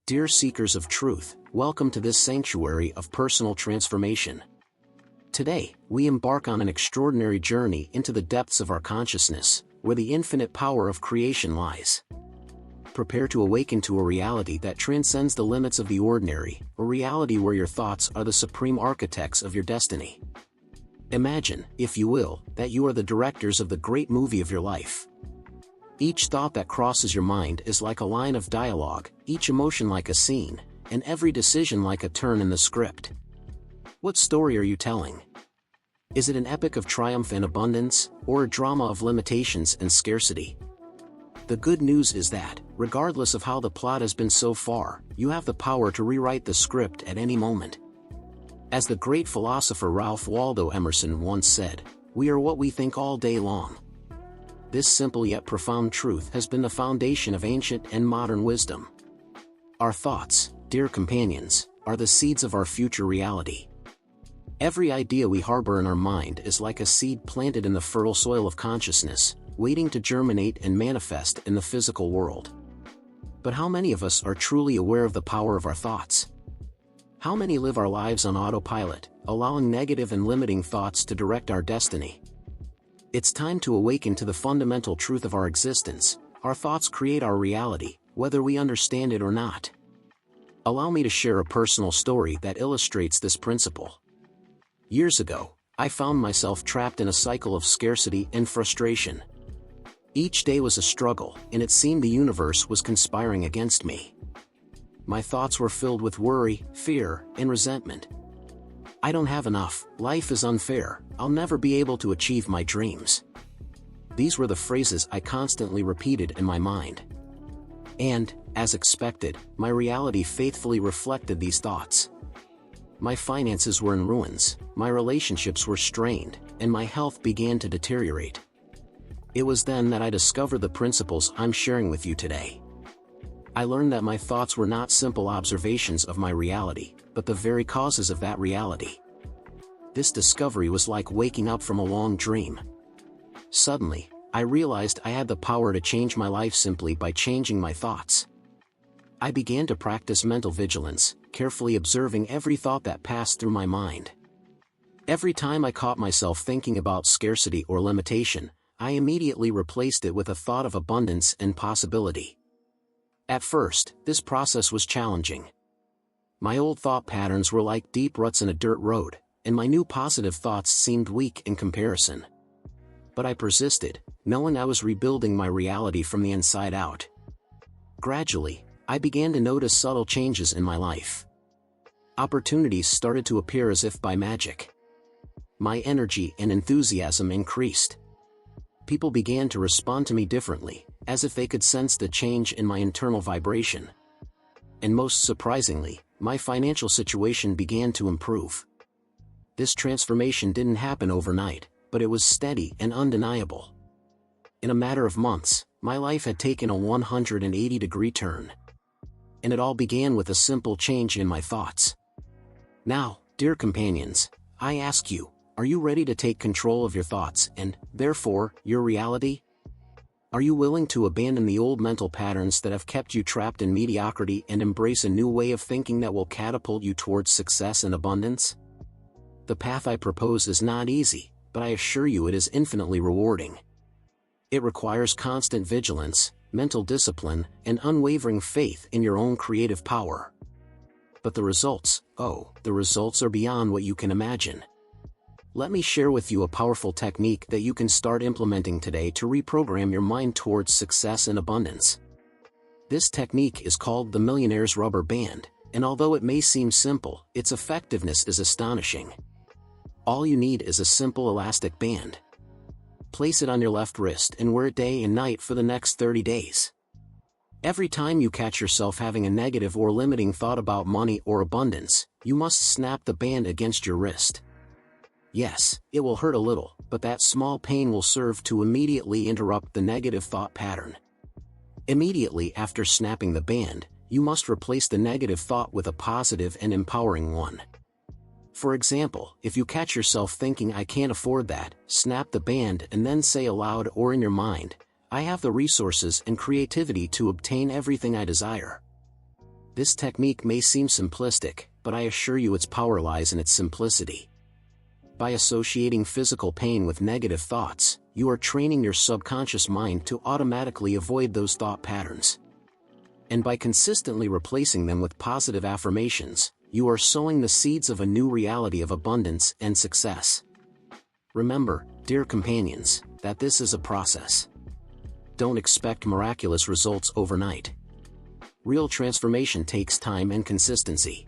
Dear seekers of truth, welcome to this sanctuary of personal transformation. Today, we embark on an extraordinary journey into the depths of our consciousness, where the infinite power of creation lies. Prepare to awaken to a reality that transcends the limits of the ordinary, a reality where your thoughts are the supreme architects of your destiny. Imagine, if you will, that you are the directors of the great movie of your life. Each thought that crosses your mind is like a line of dialogue, each emotion like a scene, and every decision like a turn in the script. What story are you telling? Is it an epic of triumph and abundance, or a drama of limitations and scarcity? The good news is that, regardless of how the plot has been so far, you have the power to rewrite the script at any moment. As the great philosopher Ralph Waldo Emerson once said, "We are what we think all day long." This simple yet profound truth has been the foundation of ancient and modern wisdom. Our thoughts, dear companions, are the seeds of our future reality. Every idea we harbor in our mind is like a seed planted in the fertile soil of consciousness, waiting to germinate and manifest in the physical world. But how many of us are truly aware of the power of our thoughts? How many live our lives on autopilot, allowing negative and limiting thoughts to direct our destiny? It's time to awaken to the fundamental truth of our existence. Our thoughts create our reality, whether we understand it or not. Allow me to share a personal story that illustrates this principle. Years ago, I found myself trapped in a cycle of scarcity and frustration. Each day was a struggle, and it seemed the universe was conspiring against me. My thoughts were filled with worry, fear, and resentment. I don't have enough, life is unfair, I'll never be able to achieve my dreams. These were the phrases I constantly repeated in my mind. And, as expected, my reality faithfully reflected these thoughts. My finances were in ruins, my relationships were strained, and my health began to deteriorate. It was then that I discovered the principles I'm sharing with you today. I learned that my thoughts were not simple observations of my reality, but the very causes of that reality. This discovery was like waking up from a long dream. Suddenly, I realized I had the power to change my life simply by changing my thoughts. I began to practice mental vigilance, carefully observing every thought that passed through my mind. Every time I caught myself thinking about scarcity or limitation, I immediately replaced it with a thought of abundance and possibility. At first, this process was challenging. My old thought patterns were like deep ruts in a dirt road, and my new positive thoughts seemed weak in comparison. But I persisted, knowing I was rebuilding my reality from the inside out. Gradually, I began to notice subtle changes in my life. Opportunities started to appear as if by magic. My energy and enthusiasm increased. People began to respond to me differently, as if they could sense the change in my internal vibration. And most surprisingly, my financial situation began to improve. This transformation didn't happen overnight, but it was steady and undeniable. In a matter of months, my life had taken a 180-degree turn. And it all began with a simple change in my thoughts. Now, dear companions, I ask you, are you ready to take control of your thoughts and, therefore, your reality? Are you willing to abandon the old mental patterns that have kept you trapped in mediocrity and embrace a new way of thinking that will catapult you towards success and abundance? The path I propose is not easy, but I assure you it is infinitely rewarding. It requires constant vigilance, mental discipline, and unwavering faith in your own creative power. But the results are beyond what you can imagine. Let me share with you a powerful technique that you can start implementing today to reprogram your mind towards success and abundance. This technique is called the Millionaire'S rubber band, and although it may seem simple, its effectiveness is astonishing. All you need is a simple elastic band. Place it on your left wrist and wear it day and night for the next 30 days. Every time you catch yourself having a negative or limiting thought about money or abundance, you must snap the band against your wrist. Yes, it will hurt a little, but that small pain will serve to immediately interrupt the negative thought pattern. Immediately after snapping the band, you must replace the negative thought with a positive and empowering one. For example, if you catch yourself thinking "I can't afford that," snap the band and then say aloud or in your mind, "I have the resources and creativity to obtain everything I desire." This technique may seem simplistic, but I assure you its power lies in its simplicity. By associating physical pain with negative thoughts, you are training your subconscious mind to automatically avoid those thought patterns. And by consistently replacing them with positive affirmations, you are sowing the seeds of a new reality of abundance and success. Remember, dear companions, that this is a process. Don't expect miraculous results overnight. Real transformation takes time and consistency.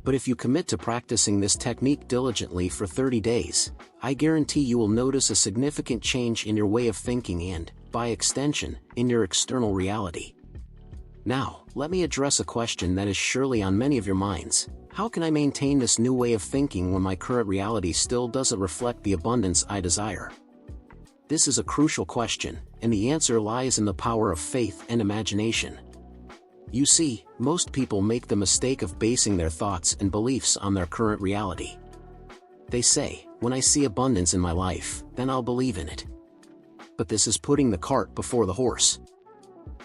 But if you commit to practicing this technique diligently for 30 days, I guarantee you will notice a significant change in your way of thinking and, by extension, in your external reality. Now, let me address a question that is surely on many of your minds. How can I maintain this new way of thinking when my current reality still doesn't reflect the abundance I desire? This is a crucial question, and the answer lies in the power of faith and imagination. You see, most people make the mistake of basing their thoughts and beliefs on their current reality. They say, when I see abundance in my life, then I'll believe in it. But this is putting the cart before the horse.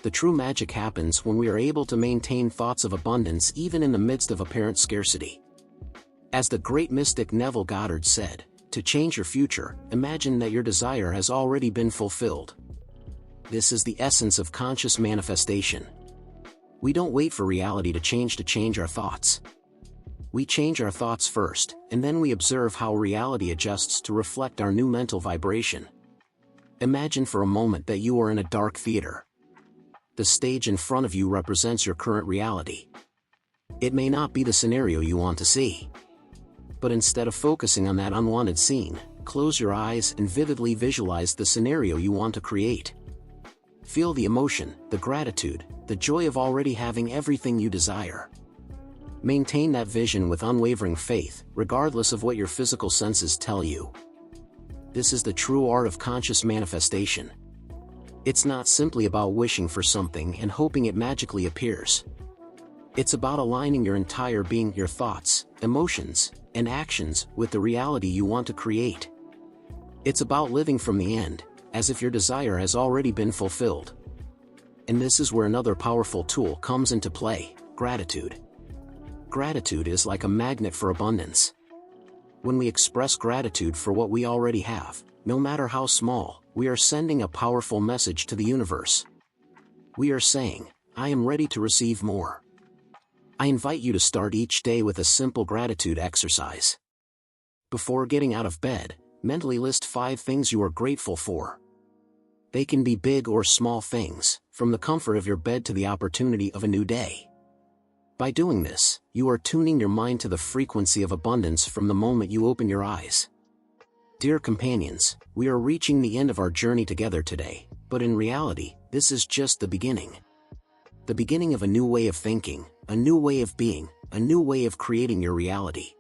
The true magic happens when we are able to maintain thoughts of abundance even in the midst of apparent scarcity. As the great mystic Neville Goddard said, to change your future, imagine that your desire has already been fulfilled. This is the essence of conscious manifestation. We don't wait for reality to change our thoughts. We change our thoughts first, and then we observe how reality adjusts to reflect our new mental vibration. Imagine for a moment that you are in a dark theater. The stage in front of you represents your current reality. It may not be the scenario you want to see. But instead of focusing on that unwanted scene, close your eyes and vividly visualize the scenario you want to create. Feel the emotion, the gratitude, the joy of already having everything you desire. Maintain that vision with unwavering faith, regardless of what your physical senses tell you. This is the true art of conscious manifestation. It's not simply about wishing for something and hoping it magically appears. It's about aligning your entire being, your thoughts, emotions, and actions with the reality you want to create. It's about living from the end, as if your desire has already been fulfilled. And this is where another powerful tool comes into play: gratitude. Gratitude is like a magnet for abundance. When we express gratitude for what we already have, no matter how small, we are sending a powerful message to the universe. We are saying, I am ready to receive more. I invite you to start each day with a simple gratitude exercise. Before getting out of bed, mentally list 5 things you are grateful for. They can be big or small things, from the comfort of your bed to the opportunity of a new day. By doing this, you are tuning your mind to the frequency of abundance from the moment you open your eyes. Dear companions, we are reaching the end of our journey together today, but in reality, this is just the beginning. The beginning of a new way of thinking, a new way of being, a new way of creating your reality.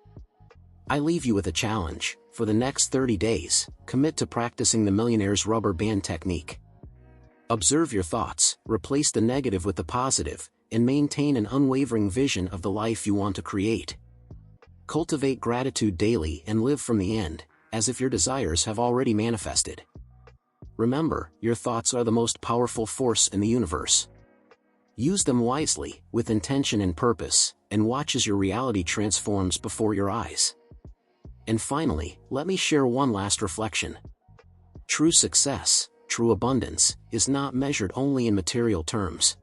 I leave you with a challenge. For the next 30 days, commit to practicing the Millionaire's rubber band technique. Observe your thoughts, replace the negative with the positive, and maintain an unwavering vision of the life you want to create. Cultivate gratitude daily and live from the end, as if your desires have already manifested. Remember, your thoughts are the most powerful force in the universe. Use them wisely, with intention and purpose, and watch as your reality transforms before your eyes. And finally, let me share one last reflection. True success, true abundance, is not measured only in material terms.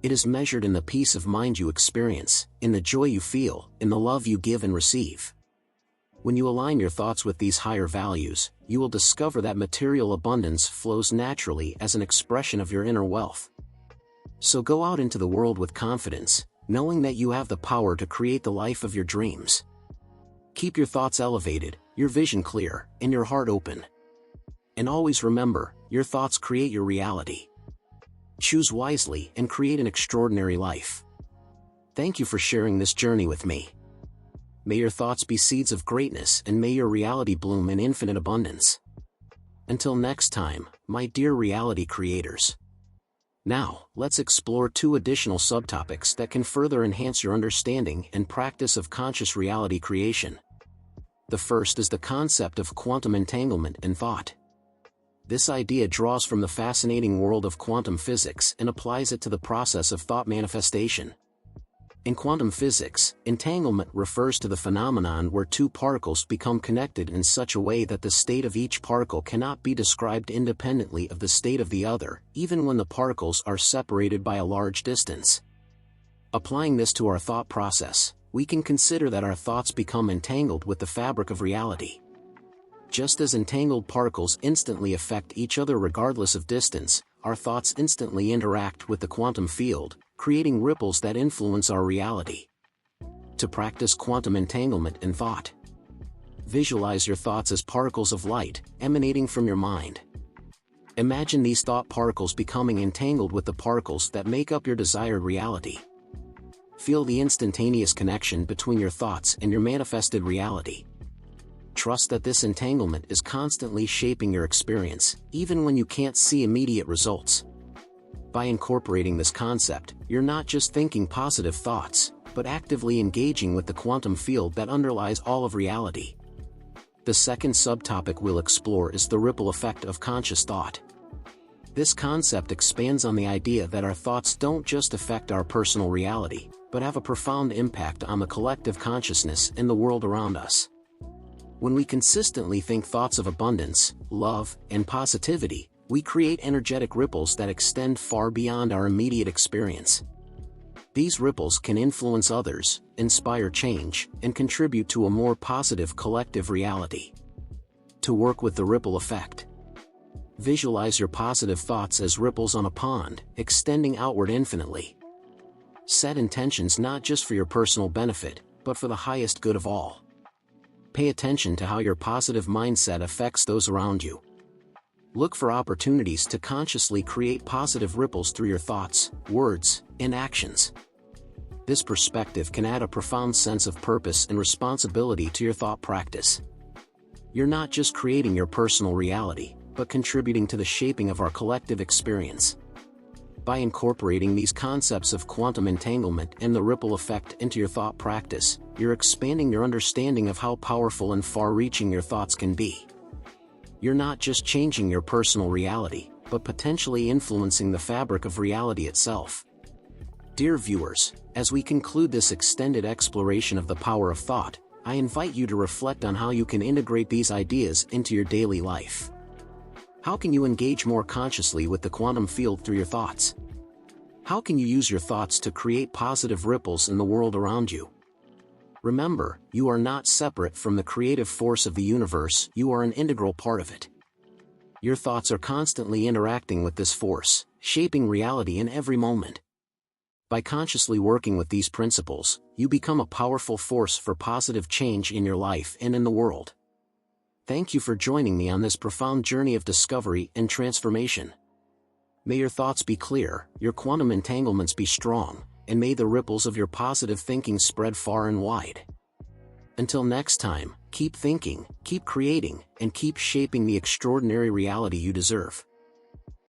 It is measured in the peace of mind you experience, in the joy you feel, in the love you give and receive. When you align your thoughts with these higher values, you will discover that material abundance flows naturally as an expression of your inner wealth. So go out into the world with confidence, knowing that you have the power to create the life of your dreams. Keep your thoughts elevated, your vision clear, and your heart open. And always remember, your thoughts create your reality. Choose wisely and create an extraordinary life. Thank you for sharing this journey with me. May your thoughts be seeds of greatness and may your reality bloom in infinite abundance. Until next time, my dear reality creators. Now, let's explore 2 additional subtopics that can further enhance your understanding and practice of conscious reality creation. The first is the concept of quantum entanglement in thought. This idea draws from the fascinating world of quantum physics and applies it to the process of thought manifestation. In quantum physics, entanglement refers to the phenomenon where two particles become connected in such a way that the state of each particle cannot be described independently of the state of the other, even when the particles are separated by a large distance. Applying this to our thought process, we can consider that our thoughts become entangled with the fabric of reality. Just as entangled particles instantly affect each other regardless of distance, our thoughts instantly interact with the quantum field, creating ripples that influence our reality. To practice quantum entanglement in thought, visualize your thoughts as particles of light emanating from your mind. Imagine these thought particles becoming entangled with the particles that make up your desired reality. Feel the instantaneous connection between your thoughts and your manifested reality. Trust that this entanglement is constantly shaping your experience, even when you can't see immediate results. By incorporating this concept, you're not just thinking positive thoughts, but actively engaging with the quantum field that underlies all of reality. The second subtopic we'll explore is the ripple effect of conscious thought. This concept expands on the idea that our thoughts don't just affect our personal reality, but have a profound impact on the collective consciousness in the world around us. When we consistently think thoughts of abundance, love, and positivity, we create energetic ripples that extend far beyond our immediate experience. These ripples can influence others, inspire change, and contribute to a more positive collective reality. To work with the ripple effect, visualize your positive thoughts as ripples on a pond, extending outward infinitely. Set intentions not just for your personal benefit, but for the highest good of all. Pay attention to how your positive mindset affects those around you. Look for opportunities to consciously create positive ripples through your thoughts, words, and actions. This perspective can add a profound sense of purpose and responsibility to your thought practice. You're not just creating your personal reality, but contributing to the shaping of our collective experience. By incorporating these concepts of quantum entanglement and the ripple effect into your thought practice, you're expanding your understanding of how powerful and far-reaching your thoughts can be. You're not just changing your personal reality, but potentially influencing the fabric of reality itself. Dear viewers, as we conclude this extended exploration of the power of thought, I invite you to reflect on how you can integrate these ideas into your daily life. How can you engage more consciously with the quantum field through your thoughts? How can you use your thoughts to create positive ripples in the world around you? Remember, you are not separate from the creative force of the universe, you are an integral part of it. Your thoughts are constantly interacting with this force, shaping reality in every moment. By consciously working with these principles, you become a powerful force for positive change in your life and in the world. Thank you for joining me on this profound journey of discovery and transformation. May your thoughts be clear, your quantum entanglements be strong, and may the ripples of your positive thinking spread far and wide. Until next time, keep thinking, keep creating, and keep shaping the extraordinary reality you deserve.